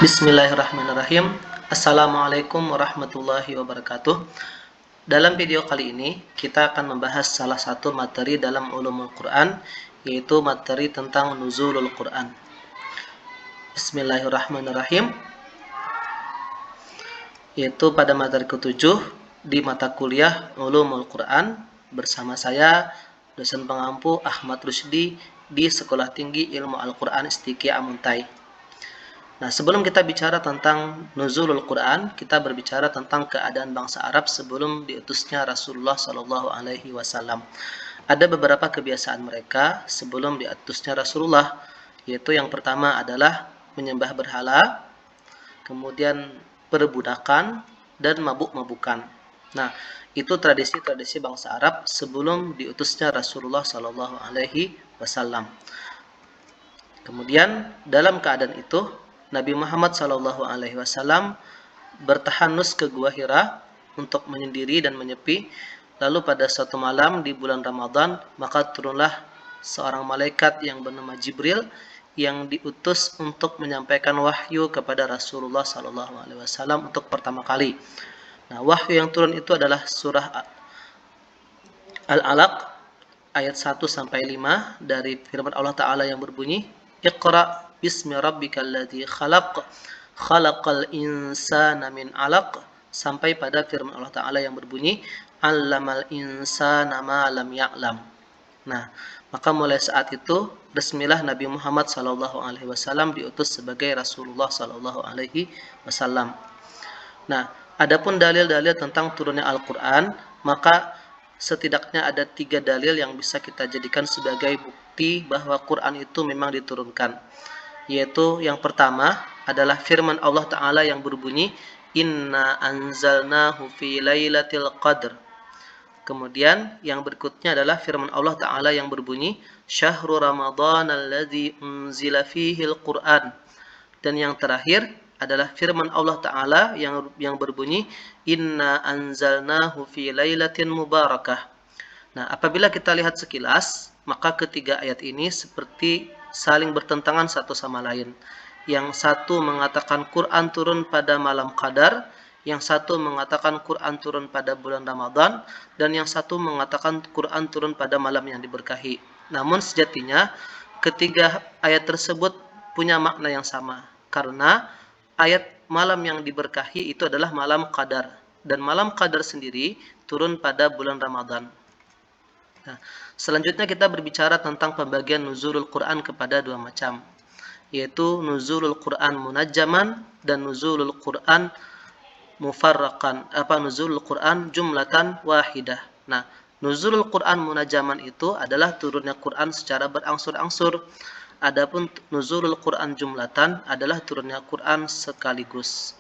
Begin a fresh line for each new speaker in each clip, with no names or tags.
Bismillahirrahmanirrahim. Assalamualaikum warahmatullahi wabarakatuh. Dalam video kali ini kita akan membahas salah satu materi dalam ulumul Quran, yaitu materi tentang nuzulul Quran. Bismillahirrahmanirrahim. Yaitu pada materi ke-7 di mata kuliah ulumul Quran bersama saya dosen pengampu Ahmad Rusdi di Sekolah Tinggi Ilmu Al-Quran Istiqya Amuntai. Nah, sebelum kita bicara tentang nuzulul Quran, kita berbicara tentang keadaan bangsa Arab sebelum diutusnya Rasulullah Shallallahu Alaihi Wasallam. Ada beberapa kebiasaan mereka sebelum diutusnya Rasulullah, yaitu yang pertama adalah menyembah berhala, kemudian perbudakan dan mabuk-mabukan. Nah, itu tradisi-tradisi bangsa Arab sebelum diutusnya Rasulullah Shallallahu Alaihi Wasallam. Kemudian dalam keadaan itu Nabi Muhammad SAW bertahanus ke Gua Hira untuk menyendiri dan menyepi. Lalu pada suatu malam di bulan Ramadan, maka turunlah seorang malaikat yang bernama Jibril yang diutus untuk menyampaikan wahyu kepada Rasulullah SAW untuk pertama kali. Nah, wahyu yang turun itu adalah surah Al-Alaq ayat 1-5 dari firman Allah Ta'ala yang berbunyi, Iqra bismi rabbikal ladzi khalaq khalaqal insana min 'alaq, sampai pada firman Allah Ta'ala yang berbunyi, 'allamal insana ma lam ya'lam. Nah, maka mulai saat itu resmilah Nabi Muhammad SAW diutus sebagai Rasulullah SAW. Nah, adapun dalil-dalil tentang turunnya Al-Quran, maka setidaknya ada 3 dalil yang bisa kita jadikan sebagai bukti bahwa Quran itu memang diturunkan. Yaitu yang pertama adalah firman Allah Ta'ala yang berbunyi, Inna anzalnahu fi lailatul qadr. Kemudian yang berikutnya adalah firman Allah Ta'ala yang berbunyi, Syahrul Ramadan alladzi unzila fihil Qur'an. Dan yang terakhir adalah firman Allah Ta'ala yang berbunyi, Inna anzalnahu fi lailatin mubarakah. Nah, apabila kita lihat sekilas, maka ketiga ayat ini seperti saling bertentangan satu sama lain. Yang satu mengatakan Quran turun pada malam Qadar, yang satu mengatakan Quran turun pada bulan Ramadan, dan yang satu mengatakan Quran turun pada malam yang diberkahi. Namun sejatinya ketiga ayat tersebut punya makna yang sama, karena ayat malam yang diberkahi itu adalah malam Qadar, dan malam Qadar sendiri turun pada bulan Ramadan. Nah, selanjutnya kita berbicara tentang pembagian nuzulul Quran kepada 2 macam, yaitu nuzulul Quran munajjaman dan nuzulul Quran mufarraqan, nuzulul Quran jumlatan wahidah. Nah, nuzulul Quran munajjaman itu adalah turunnya Quran secara berangsur-angsur. Adapun nuzulul Quran jumlatan adalah turunnya Quran sekaligus.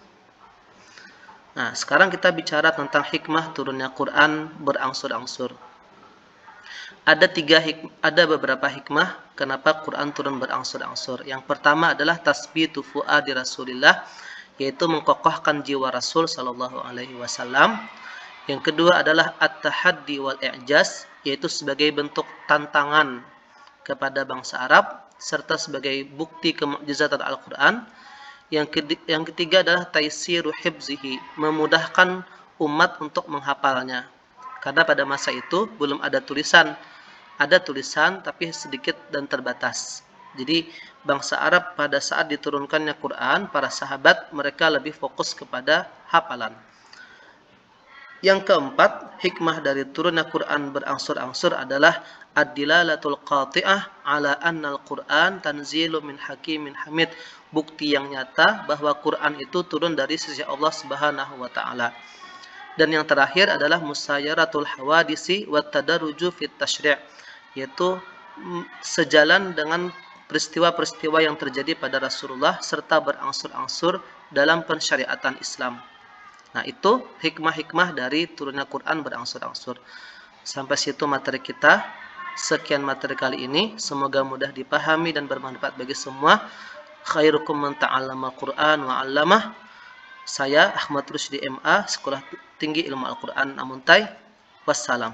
Nah, sekarang kita bicara tentang hikmah turunnya Quran berangsur-angsur. Ada beberapa hikmah kenapa Quran turun berangsur-angsur. Yang pertama adalah tasbitu fuadi Rasulillah, yaitu mengkokohkan jiwa Rasul sallallahu alaihi wasallam. Yang kedua adalah at-tahaddi wal i'jaz, yaitu sebagai bentuk tantangan kepada bangsa Arab serta sebagai bukti kemukjizatan Al-Qur'an. Yang ketiga adalah taisiru hibzihi, memudahkan umat untuk menghafalnya. Karena pada masa itu belum ada tulisan. Ada tulisan tapi sedikit dan terbatas. Jadi bangsa Arab pada saat diturunkannya Quran, para sahabat mereka lebih fokus kepada hafalan. Yang keempat, hikmah dari turunnya Quran berangsur-angsur adalah ad-dilalatul qati'ah ala anna al-Quran tanzilu min hakimin hamid. Bukti yang nyata bahwa Quran itu turun dari sisi Allah Subhanahu wa taala. Dan yang terakhir adalah musayaratul hawadisi wa tadarruju fit tasyri', yaitu sejalan dengan peristiwa-peristiwa yang terjadi pada Rasulullah serta berangsur-angsur dalam pensyariatan Islam. Nah, itu hikmah-hikmah dari turunnya Quran berangsur-angsur. Sampai situ materi kita. Sekian materi kali ini, semoga mudah dipahami dan bermanfaat bagi semua. Khairukum man ta'allama Quran wa 'allamah. Saya Ahmad Rusdi MA, Sekolah Tinggi Ilmu Al-Quran Amuntai. Wassalam.